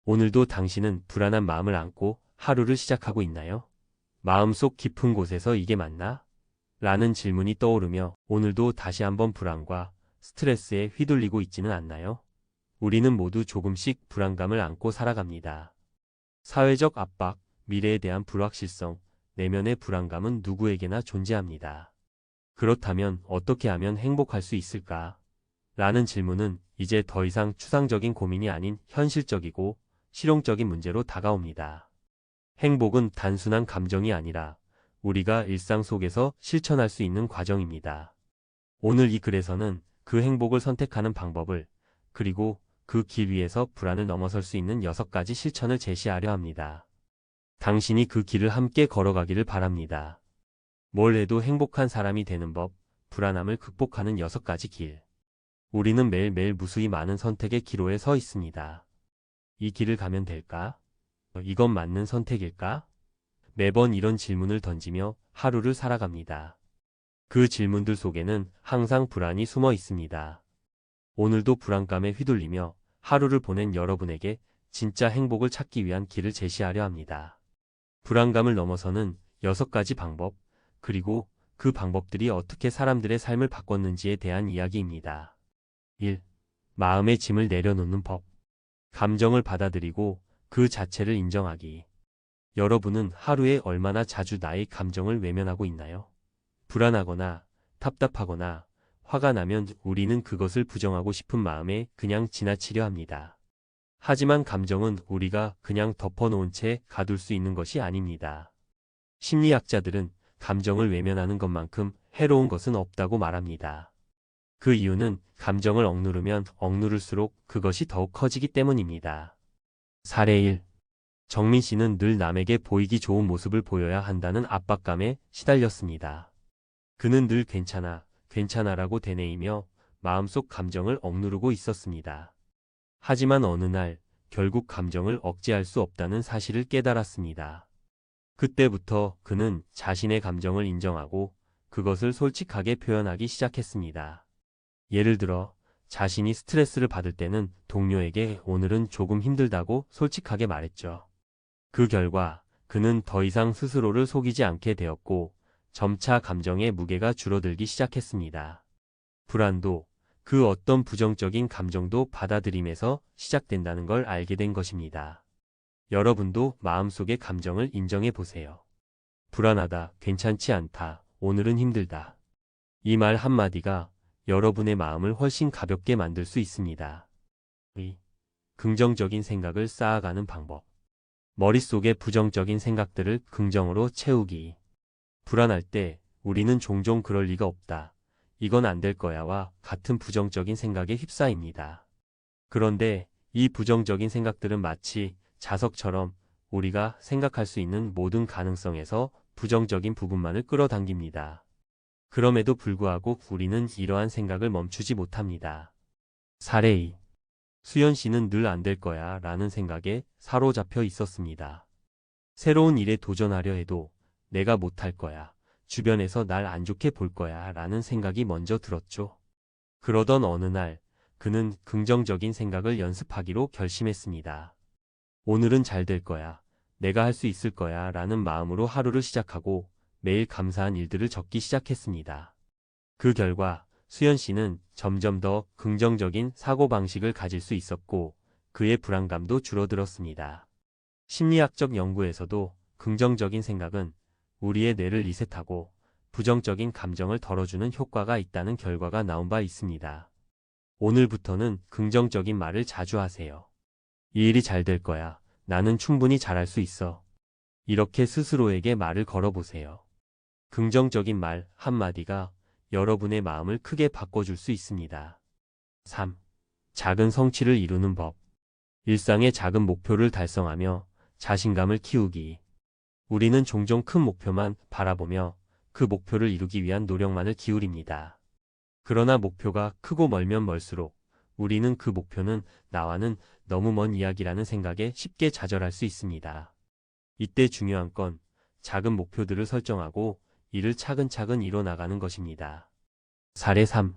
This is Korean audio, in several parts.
오늘도 당신은 불안한 마음을 안고 하루를 시작하고 있나요? 마음속 깊은 곳에서 이게 맞나? 라는 질문이 떠오르며 오늘도 다시 한번 불안과 스트레스에 휘둘리고 있지는 않나요? 우리는 모두 조금씩 불안감을 안고 살아갑니다. 사회적 압박, 미래에 대한 불확실성, 내면의 불안감은 누구에게나 존재합니다. 그렇다면 어떻게 하면 행복할 수 있을까? 라는 질문은 이제 더 이상 추상적인 고민이 아닌 현실적이고 실용적인 문제로 다가옵니다. 행복은 단순한 감정이 아니라 우리가 일상 속에서 실천할 수 있는 과정입니다. 오늘 이 글에서는 그 행복을 선택하는 방법을, 그리고 그 길 위에서 불안을 넘어설 수 있는 6가지 실천을 제시하려 합니다. 당신이 그 길을 함께 걸어가기를 바랍니다. 뭘 해도 행복한 사람이 되는 법, 불안함을 극복하는 6가지 길. 우리는 매일매일 무수히 많은 선택의 기로에 서 있습니다. 이 길을 가면 될까? 이건 맞는 선택일까? 매번 이런 질문을 던지며 하루를 살아갑니다. 그 질문들 속에는 항상 불안이 숨어 있습니다. 오늘도 불안감에 휘둘리며 하루를 보낸 여러분에게 진짜 행복을 찾기 위한 길을 제시하려 합니다. 불안감을 넘어서는 6가지 방법, 그리고 그 방법들이 어떻게 사람들의 삶을 바꿨는지에 대한 이야기입니다. 1. 마음의 짐을 내려놓는 법. 감정을 받아들이고 그 자체를 인정하기. 여러분은 하루에 얼마나 자주 나의 감정을 외면하고 있나요? 불안하거나 답답하거나 화가 나면 우리는 그것을 부정하고 싶은 마음에 그냥 지나치려 합니다. 하지만 감정은 우리가 그냥 덮어놓은 채 가둘 수 있는 것이 아닙니다. 심리학자들은 감정을 외면하는 것만큼 해로운 것은 없다고 말합니다. 그 이유는 감정을 억누르면 억누를수록 그것이 더욱 커지기 때문입니다. 사례 1. 정민 씨는 늘 남에게 보이기 좋은 모습을 보여야 한다는 압박감에 시달렸습니다. 그는 늘 괜찮아, 괜찮아라고 되뇌이며 마음속 감정을 억누르고 있었습니다. 하지만 어느 날 결국 감정을 억제할 수 없다는 사실을 깨달았습니다. 그때부터 그는 자신의 감정을 인정하고 그것을 솔직하게 표현하기 시작했습니다. 예를 들어 자신이 스트레스를 받을 때는 동료에게 오늘은 조금 힘들다고 솔직하게 말했죠. 그 결과 그는 더 이상 스스로를 속이지 않게 되었고 점차 감정의 무게가 줄어들기 시작했습니다. 불안도 그 어떤 부정적인 감정도 받아들임에서 시작된다는 걸 알게 된 것입니다. 여러분도 마음속의 감정을 인정해 보세요. 불안하다, 괜찮지 않다, 오늘은 힘들다. 이 말 한마디가 여러분의 마음을 훨씬 가볍게 만들 수 있습니다. 2. 긍정적인 생각을 쌓아가는 방법. 머릿속의 부정적인 생각들을 긍정으로 채우기. 불안할 때 우리는 종종 그럴 리가 없다. 이건 안 될 거야와 같은 부정적인 생각에 휩싸입니다. 그런데 이 부정적인 생각들은 마치 자석처럼 우리가 생각할 수 있는 모든 가능성에서 부정적인 부분만을 끌어당깁니다. 그럼에도 불구하고 우리는 이러한 생각을 멈추지 못합니다. 사례 2. 수연 씨는 늘 안 될 거야 라는 생각에 사로잡혀 있었습니다. 새로운 일에 도전하려 해도 내가 못할 거야, 주변에서 날 안 좋게 볼 거야 라는 생각이 먼저 들었죠. 그러던 어느 날 그는 긍정적인 생각을 연습하기로 결심했습니다. 오늘은 잘 될 거야, 내가 할 수 있을 거야 라는 마음으로 하루를 시작하고 매일 감사한 일들을 적기 시작했습니다. 그 결과 수연 씨는 점점 더 긍정적인 사고방식을 가질 수 있었고 그의 불안감도 줄어들었습니다. 심리학적 연구에서도 긍정적인 생각은 우리의 뇌를 리셋하고 부정적인 감정을 덜어주는 효과가 있다는 결과가 나온 바 있습니다. 오늘부터는 긍정적인 말을 자주 하세요. 이 일이 잘 될 거야. 나는 충분히 잘할 수 있어. 이렇게 스스로에게 말을 걸어보세요. 긍정적인 말 한마디가 여러분의 마음을 크게 바꿔줄 수 있습니다. 3. 작은 성취를 이루는 법. 일상의 작은 목표를 달성하며 자신감을 키우기. 우리는 종종 큰 목표만 바라보며 그 목표를 이루기 위한 노력만을 기울입니다. 그러나 목표가 크고 멀면 멀수록 우리는 그 목표는 나와는 너무 먼 이야기라는 생각에 쉽게 좌절할 수 있습니다. 이때 중요한 건 작은 목표들을 설정하고 이를 차근차근 이뤄나가는 것입니다. 사례 3.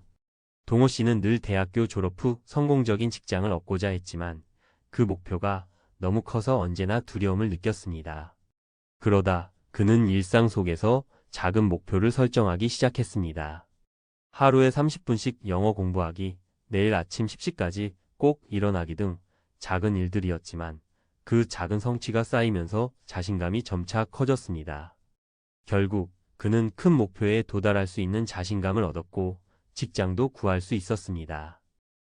동호 씨는 늘 대학교 졸업 후 성공적인 직장을 얻고자 했지만 그 목표가 너무 커서 언제나 두려움을 느꼈습니다. 그러다 그는 일상 속에서 작은 목표를 설정하기 시작했습니다. 하루에 30분씩 영어 공부하기, 내일 아침 10시까지 꼭 일어나기 등 작은 일들이었지만 그 작은 성취가 쌓이면서 자신감이 점차 커졌습니다. 결국 그는 큰 목표에 도달할 수 있는 자신감을 얻었고 직장도 구할 수 있었습니다.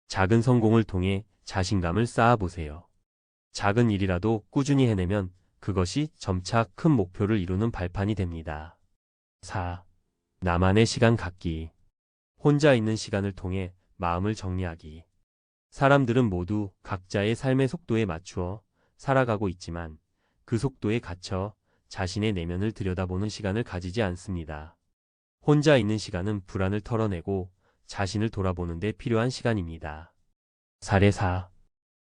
작은 성공을 통해 자신감을 쌓아보세요. 작은 일이라도 꾸준히 해내면 그것이 점차 큰 목표를 이루는 발판이 됩니다. 4. 나만의 시간 갖기. 혼자 있는 시간을 통해 마음을 정리하기. 사람들은 모두 각자의 삶의 속도에 맞추어 살아가고 있지만 그 속도에 갇혀 자신의 내면을 들여다보는 시간을 가지지 않습니다. 혼자 있는 시간은 불안을 털어내고 자신을 돌아보는 데 필요한 시간입니다. 사례 4.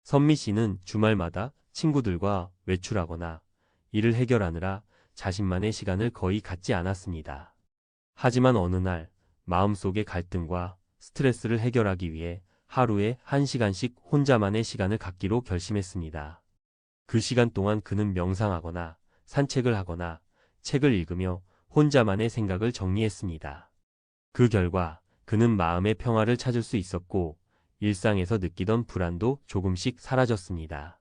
선미 씨는 주말마다 친구들과 외출하거나 일을 해결하느라 자신만의 시간을 거의 갖지 않았습니다. 하지만 어느 날 마음속의 갈등과 스트레스를 해결하기 위해 하루에 1시간씩 혼자만의 시간을 갖기로 결심했습니다. 그 시간 동안 그는 명상하거나 산책을 하거나 책을 읽으며 혼자만의 생각을 정리했습니다. 그 결과 그는 마음의 평화를 찾을 수 있었고 일상에서 느끼던 불안도 조금씩 사라졌습니다.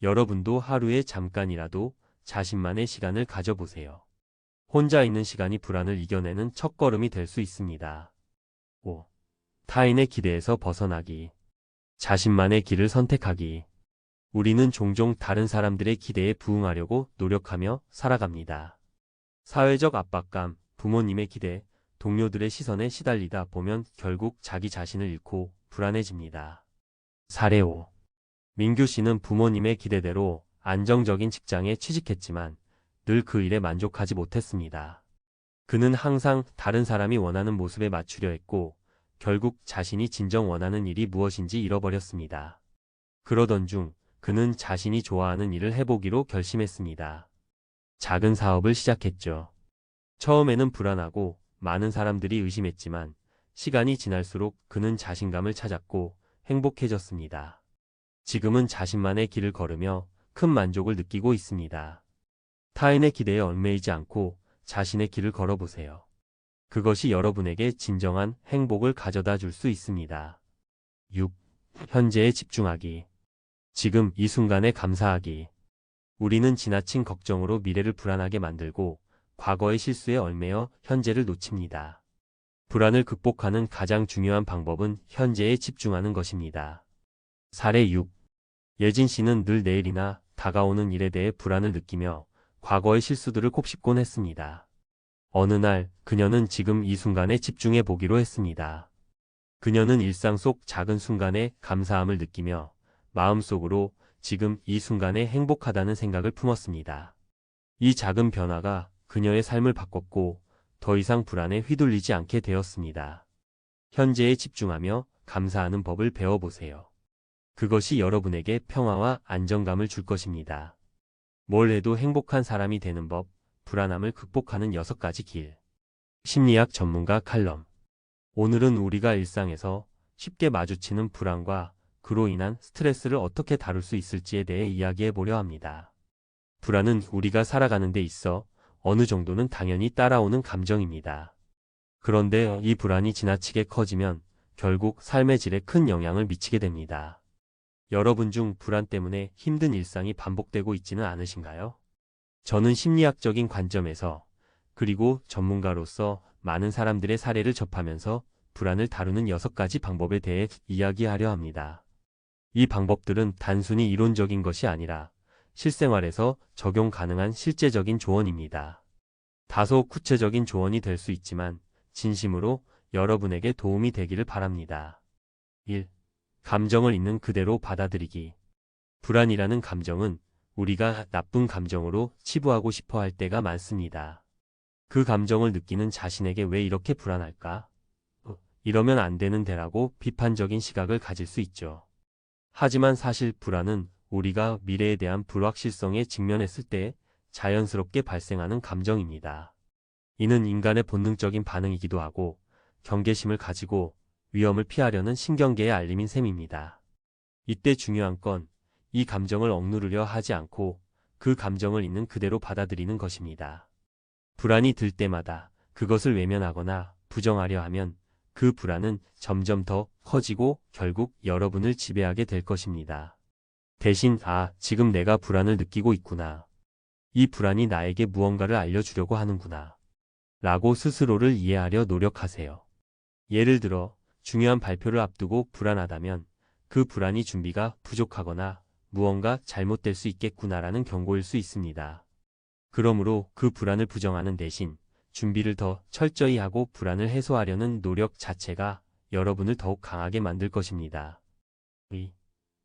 여러분도 하루에 잠깐이라도 자신만의 시간을 가져보세요. 혼자 있는 시간이 불안을 이겨내는 첫걸음이 될 수 있습니다. 5. 타인의 기대에서 벗어나기. 자신만의 길을 선택하기. 우리는 종종 다른 사람들의 기대에 부응하려고 노력하며 살아갑니다. 사회적 압박감, 부모님의 기대, 동료들의 시선에 시달리다 보면 결국 자기 자신을 잃고 불안해집니다. 사례 5. 민규 씨는 부모님의 기대대로 안정적인 직장에 취직했지만 늘 그 일에 만족하지 못했습니다. 그는 항상 다른 사람이 원하는 모습에 맞추려 했고 결국 자신이 진정 원하는 일이 무엇인지 잃어버렸습니다. 그러던 중 그는 자신이 좋아하는 일을 해보기로 결심했습니다. 작은 사업을 시작했죠. 처음에는 불안하고 많은 사람들이 의심했지만 시간이 지날수록 그는 자신감을 찾았고 행복해졌습니다. 지금은 자신만의 길을 걸으며 큰 만족을 느끼고 있습니다. 타인의 기대에 얽매이지 않고 자신의 길을 걸어보세요. 그것이 여러분에게 진정한 행복을 가져다 줄 수 있습니다. 6. 현재에 집중하기. 지금 이 순간에 감사하기. 우리는 지나친 걱정으로 미래를 불안하게 만들고 과거의 실수에 얽매여 현재를 놓칩니다. 불안을 극복하는 가장 중요한 방법은 현재에 집중하는 것입니다. 사례 6. 예진 씨는 늘 내일이나 다가오는 일에 대해 불안을 느끼며 과거의 실수들을 곱씹곤 했습니다. 어느 날 그녀는 지금 이 순간에 집중해 보기로 했습니다. 그녀는 일상 속 작은 순간에 감사함을 느끼며 마음속으로 지금 이 순간에 행복하다는 생각을 품었습니다. 이 작은 변화가 그녀의 삶을 바꿨고 더 이상 불안에 휘둘리지 않게 되었습니다. 현재에 집중하며 감사하는 법을 배워보세요. 그것이 여러분에게 평화와 안정감을 줄 것입니다. 뭘 해도 행복한 사람이 되는 법, 불안함을 극복하는 6가지 길. 심리학 전문가 칼럼. 오늘은 우리가 일상에서 쉽게 마주치는 불안과 그로 인한 스트레스를 어떻게 다룰 수 있을지에 대해 이야기해 보려 합니다. 불안은 우리가 살아가는 데 있어 어느 정도는 당연히 따라오는 감정입니다. 그런데 이 불안이 지나치게 커지면 결국 삶의 질에 큰 영향을 미치게 됩니다. 여러분 중 불안 때문에 힘든 일상이 반복되고 있지는 않으신가요? 저는 심리학적인 관점에서 그리고 전문가로서 많은 사람들의 사례를 접하면서 불안을 다루는 6가지 방법에 대해 이야기하려 합니다. 이 방법들은 단순히 이론적인 것이 아니라 실생활에서 적용 가능한 실제적인 조언입니다. 다소 구체적인 조언이 될 수 있지만 진심으로 여러분에게 도움이 되기를 바랍니다. 1. 감정을 있는 그대로 받아들이기. 불안이라는 감정은 우리가 나쁜 감정으로 치부하고 싶어 할 때가 많습니다. 그 감정을 느끼는 자신에게 왜 이렇게 불안할까? 이러면 안 되는데라고 비판적인 시각을 가질 수 있죠. 하지만 사실 불안은 우리가 미래에 대한 불확실성에 직면했을 때 자연스럽게 발생하는 감정입니다. 이는 인간의 본능적인 반응이기도 하고 경계심을 가지고 위험을 피하려는 신경계의 알림인 셈입니다. 이때 중요한 건 이 감정을 억누르려 하지 않고 그 감정을 있는 그대로 받아들이는 것입니다. 불안이 들 때마다 그것을 외면하거나 부정하려 하면 그 불안은 점점 더 커지고 결국 여러분을 지배하게 될 것입니다. 대신 지금 내가 불안을 느끼고 있구나. 이 불안이 나에게 무언가를 알려주려고 하는구나. 라고 스스로를 이해하려 노력하세요. 예를 들어 중요한 발표를 앞두고 불안하다면 그 불안이 준비가 부족하거나 무언가 잘못될 수 있겠구나라는 경고일 수 있습니다. 그러므로 그 불안을 부정하는 대신 준비를 더 철저히 하고 불안을 해소하려는 노력 자체가 여러분을 더욱 강하게 만들 것입니다.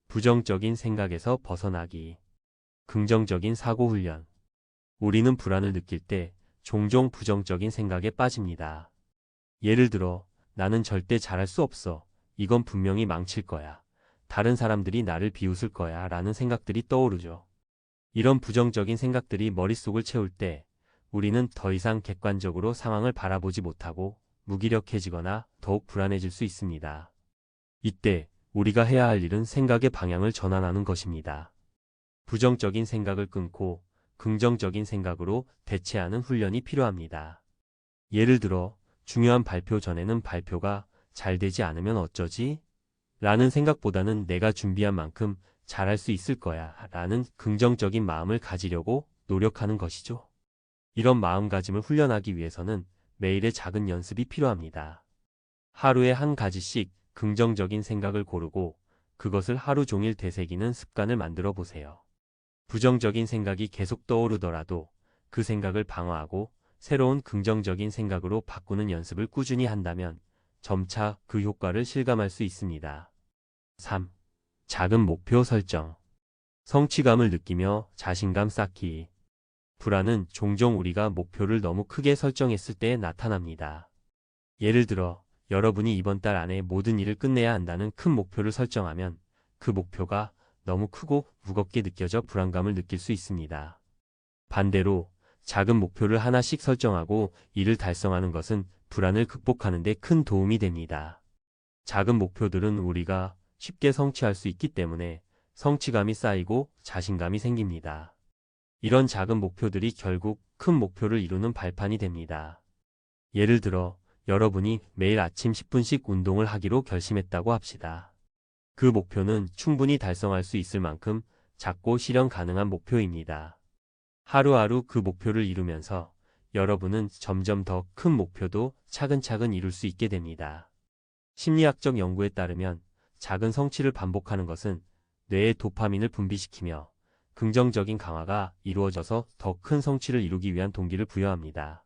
부정적인 생각에서 벗어나기. 긍정적인 사고 훈련. 우리는 불안을 느낄 때 종종 부정적인 생각에 빠집니다. 예를 들어, 나는 절대 잘할 수 없어. 이건 분명히 망칠 거야. 다른 사람들이 나를 비웃을 거야. 라는 생각들이 떠오르죠. 이런 부정적인 생각들이 머릿속을 채울 때 우리는 더 이상 객관적으로 상황을 바라보지 못하고 무기력해지거나 더욱 불안해질 수 있습니다. 이때 우리가 해야 할 일은 생각의 방향을 전환하는 것입니다. 부정적인 생각을 끊고 긍정적인 생각으로 대체하는 훈련이 필요합니다. 예를 들어 중요한 발표 전에는 발표가 잘 되지 않으면 어쩌지? 라는 생각보다는 내가 준비한 만큼 잘할 수 있을 거야 라는 긍정적인 마음을 가지려고 노력하는 것이죠. 이런 마음가짐을 훈련하기 위해서는 매일의 작은 연습이 필요합니다. 하루에 한 가지씩 긍정적인 생각을 고르고 그것을 하루 종일 되새기는 습관을 만들어 보세요. 부정적인 생각이 계속 떠오르더라도 그 생각을 방어하고 새로운 긍정적인 생각으로 바꾸는 연습을 꾸준히 한다면 점차 그 효과를 실감할 수 있습니다. 3. 작은 목표 설정. 성취감을 느끼며 자신감 쌓기. 불안은 종종 우리가 목표를 너무 크게 설정했을 때 나타납니다. 예를 들어 여러분이 이번 달 안에 모든 일을 끝내야 한다는 큰 목표를 설정하면 그 목표가 너무 크고 무겁게 느껴져 불안감을 느낄 수 있습니다. 반대로 작은 목표를 하나씩 설정하고 이를 달성하는 것은 불안을 극복하는 데 큰 도움이 됩니다. 작은 목표들은 우리가 쉽게 성취할 수 있기 때문에 성취감이 쌓이고 자신감이 생깁니다. 이런 작은 목표들이 결국 큰 목표를 이루는 발판이 됩니다. 예를 들어 여러분이 매일 아침 10분씩 운동을 하기로 결심했다고 합시다. 그 목표는 충분히 달성할 수 있을 만큼 작고 실현 가능한 목표입니다. 하루하루 그 목표를 이루면서 여러분은 점점 더 큰 목표도 차근차근 이룰 수 있게 됩니다. 심리학적 연구에 따르면 작은 성취를 반복하는 것은 뇌의 도파민을 분비시키며 긍정적인 강화가 이루어져서 더 큰 성취를 이루기 위한 동기를 부여합니다.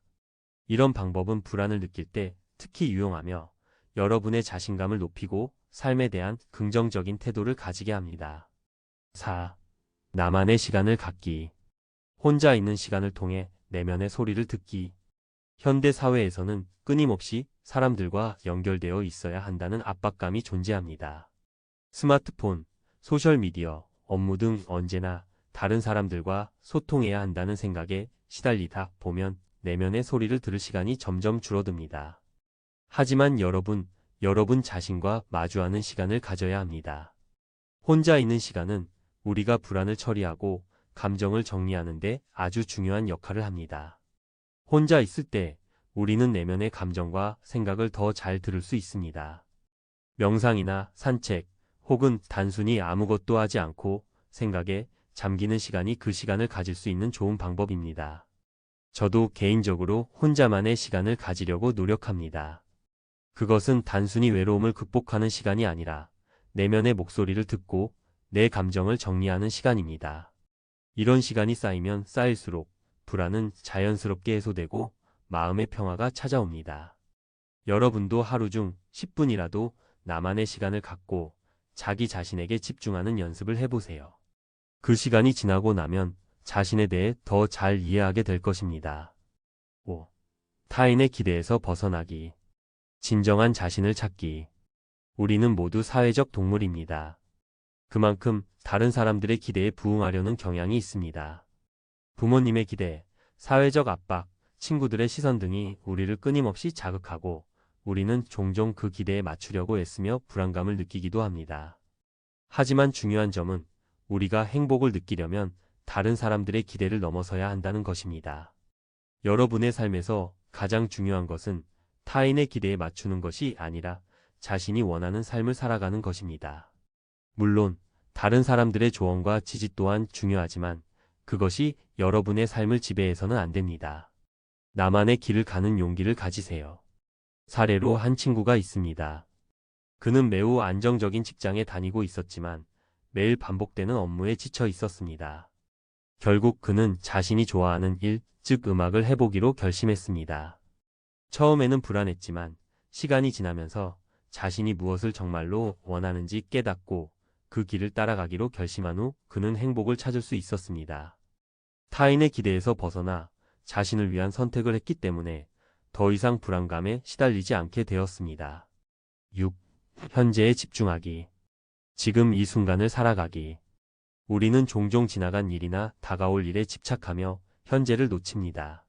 이런 방법은 불안을 느낄 때 특히 유용하며 여러분의 자신감을 높이고 삶에 대한 긍정적인 태도를 가지게 합니다. 4. 나만의 시간을 갖기. 혼자 있는 시간을 통해 내면의 소리를 듣기. 현대 사회에서는 끊임없이 사람들과 연결되어 있어야 한다는 압박감이 존재합니다. 스마트폰, 소셜미디어, 업무 등 언제나 다른 사람들과 소통해야 한다는 생각에 시달리다 보면 내면의 소리를 들을 시간이 점점 줄어듭니다. 하지만 여러분 자신과 마주하는 시간을 가져야 합니다. 혼자 있는 시간은 우리가 불안을 처리하고 감정을 정리하는 데 아주 중요한 역할을 합니다. 혼자 있을 때 우리는 내면의 감정과 생각을 더 잘 들을 수 있습니다. 명상이나 산책, 혹은 단순히 아무것도 하지 않고 생각에 잠기는 시간이 그 시간을 가질 수 있는 좋은 방법입니다. 저도 개인적으로 혼자만의 시간을 가지려고 노력합니다. 그것은 단순히 외로움을 극복하는 시간이 아니라 내면의 목소리를 듣고 내 감정을 정리하는 시간입니다. 이런 시간이 쌓이면 쌓일수록 불안은 자연스럽게 해소되고 마음의 평화가 찾아옵니다. 여러분도 하루 중 10분이라도 나만의 시간을 갖고 자기 자신에게 집중하는 연습을 해보세요. 그 시간이 지나고 나면 자신에 대해 더 잘 이해하게 될 것입니다. 5. 타인의 기대에서 벗어나기. 진정한 자신을 찾기. 우리는 모두 사회적 동물입니다. 그만큼 다른 사람들의 기대에 부응하려는 경향이 있습니다. 부모님의 기대, 사회적 압박, 친구들의 시선 등이 우리를 끊임없이 자극하고 우리는 종종 그 기대에 맞추려고 애쓰며 불안감을 느끼기도 합니다. 하지만 중요한 점은 우리가 행복을 느끼려면 다른 사람들의 기대를 넘어서야 한다는 것입니다. 여러분의 삶에서 가장 중요한 것은 타인의 기대에 맞추는 것이 아니라 자신이 원하는 삶을 살아가는 것입니다. 물론 다른 사람들의 조언과 지지 또한 중요하지만 그것이 여러분의 삶을 지배해서는 안 됩니다. 나만의 길을 가는 용기를 가지세요. 사례로 한 친구가 있습니다. 그는 매우 안정적인 직장에 다니고 있었지만 매일 반복되는 업무에 지쳐 있었습니다. 결국 그는 자신이 좋아하는 일, 즉 음악을 해보기로 결심했습니다. 처음에는 불안했지만 시간이 지나면서 자신이 무엇을 정말로 원하는지 깨닫고 그 길을 따라가기로 결심한 후 그는 행복을 찾을 수 있었습니다. 타인의 기대에서 벗어나 자신을 위한 선택을 했기 때문에 더 이상 불안감에 시달리지 않게 되었습니다. 6. 현재에 집중하기. 지금 이 순간을 살아가기. 우리는 종종 지나간 일이나 다가올 일에 집착하며 현재를 놓칩니다.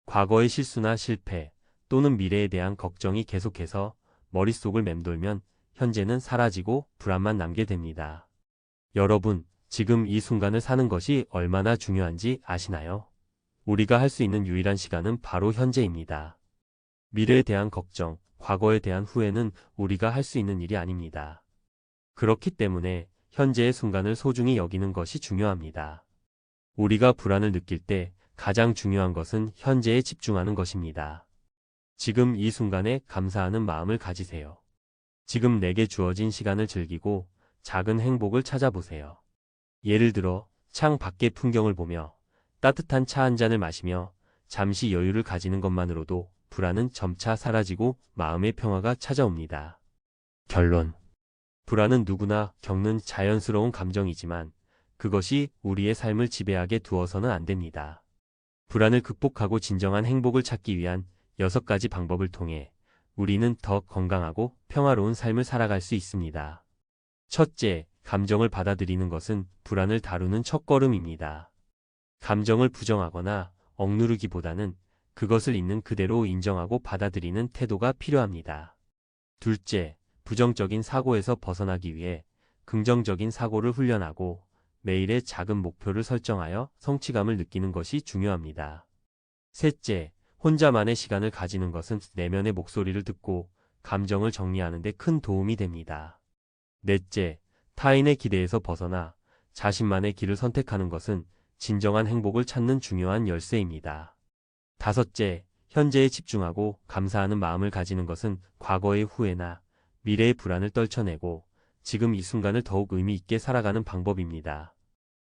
과거의 실수나 실패 또는 미래에 대한 걱정이 계속해서 머릿속을 맴돌면 현재는 사라지고 불안만 남게 됩니다. 여러분, 지금 이 순간을 사는 것이 얼마나 중요한지 아시나요? 우리가 할 수 있는 유일한 시간은 바로 현재입니다. 미래에 대한 걱정, 과거에 대한 후회는 우리가 할 수 있는 일이 아닙니다. 그렇기 때문에 현재의 순간을 소중히 여기는 것이 중요합니다. 우리가 불안을 느낄 때 가장 중요한 것은 현재에 집중하는 것입니다. 지금 이 순간에 감사하는 마음을 가지세요. 지금 내게 주어진 시간을 즐기고 작은 행복을 찾아보세요. 예를 들어 창 밖의 풍경을 보며 따뜻한 차 한 잔을 마시며 잠시 여유를 가지는 것만으로도 불안은 점차 사라지고 마음의 평화가 찾아옵니다. 결론. 불안은 누구나 겪는 자연스러운 감정이지만 그것이 우리의 삶을 지배하게 두어서는 안 됩니다. 불안을 극복하고 진정한 행복을 찾기 위한 6가지 방법을 통해 우리는 더 건강하고 평화로운 삶을 살아갈 수 있습니다. 첫째, 감정을 받아들이는 것은 불안을 다루는 첫걸음입니다. 감정을 부정하거나 억누르기보다는 그것을 있는 그대로 인정하고 받아들이는 태도가 필요합니다. 둘째, 부정적인 사고에서 벗어나기 위해 긍정적인 사고를 훈련하고 매일의 작은 목표를 설정하여 성취감을 느끼는 것이 중요합니다. 셋째, 혼자만의 시간을 가지는 것은 내면의 목소리를 듣고 감정을 정리하는 데 큰 도움이 됩니다. 넷째, 타인의 기대에서 벗어나 자신만의 길을 선택하는 것은 진정한 행복을 찾는 중요한 열쇠입니다. 다섯째, 현재에 집중하고 감사하는 마음을 가지는 것은 과거의 후회나 미래의 불안을 떨쳐내고 지금 이 순간을 더욱 의미 있게 살아가는 방법입니다.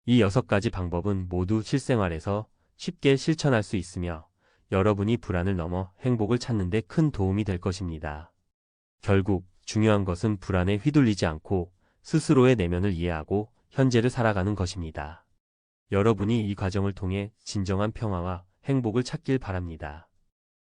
이 6가지 방법은 모두 실생활에서 쉽게 실천할 수 있으며 여러분이 불안을 넘어 행복을 찾는 데 큰 도움이 될 것입니다. 결국 중요한 것은 불안에 휘둘리지 않고 스스로의 내면을 이해하고 현재를 살아가는 것입니다. 여러분이 이 과정을 통해 진정한 평화와 행복을 찾길 바랍니다.